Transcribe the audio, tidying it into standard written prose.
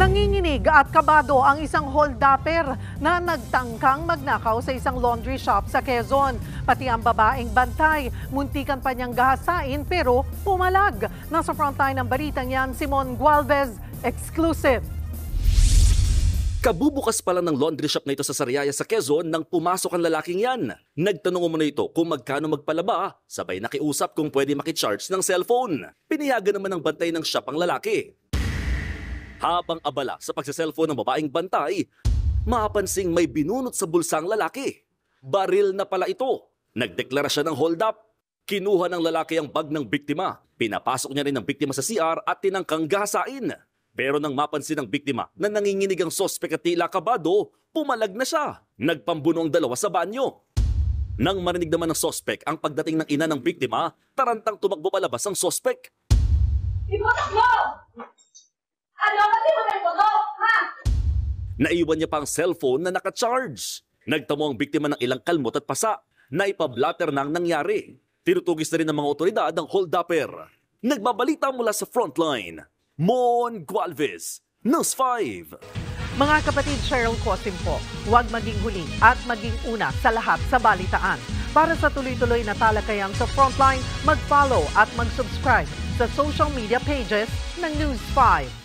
Nanginginig at kabado ang isang holdapper na nagtangkang magnakaw sa isang laundry shop sa Quezon. Pati ang babaeng bantay, muntikan pa niyang gahasain pero pumalag. Nasa frontline ng balitang yan, Simon Gualvez, exclusive. Kabubukas pa lang ng laundry shop na ito sa Sariaya sa Quezon nang pumasok ang lalaking yan. Nagtanong umano ito kung magkano magpalaba, sabay nakiusap kung pwede makicharge ng cellphone. Pinayagan naman ng bantay ng shop ang lalaki. Habang abala sa pagsa-cellphone ng babaeng bantay, mapapansing may binunot sa bulsa ang lalaki. Baril na pala ito. Nagdeklara siya ng hold up. Kinuha ng lalaki ang bag ng biktima. Pinapasok niya rin ang biktima sa CR at tinangkang gahasain. Pero nang mapansin ng biktima na nanginginig ang sospek at tila kabado, pumalag na siya. Nagpambuno ang dalawa sa banyo. Nang marinig naman ng sospek ang pagdating ng ina ng biktima, tarantang tumakbo palabas ang sospek. Iputok mo! Ano? Ba't mo na iputok? Ha? Naiwan niya pa ang cellphone na nakacharge. Nagtamo ang biktima ng ilang kalmot at pasa. Naipablatter na ang nangyari. Tinutugis na rin ng mga otoridad ang hold-upper. Nagbabalita mula sa frontline. Mon Gualvez, News 5. Mga kapatid, Cheryl Cosim po, huwag maging huli at maging una sa lahat sa balitaan. Para sa tuloy-tuloy na talakayang sa Frontline, mag-follow at mag-subscribe sa social media pages ng News 5.